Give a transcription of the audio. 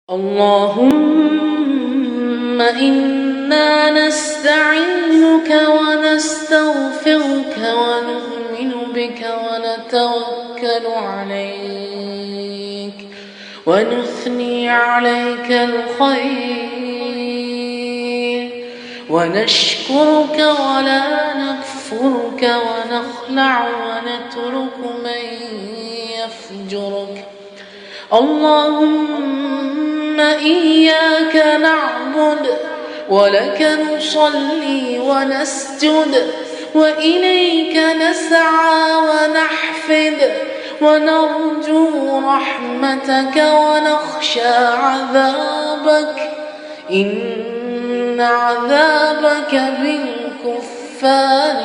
اللهم إنا نستعينك ونستغفرك ونؤمن بك ونتوكل عليك ونثني عليك الخير ونشكرك ولا نكفرك ونخلع ونترك من يفجرك. اللهم إياك نعبد ولك نصلي ونسجد وإليك نسعى ونحفد ونرجو رحمتك ونخشى عذابك إن عذابك بالكفار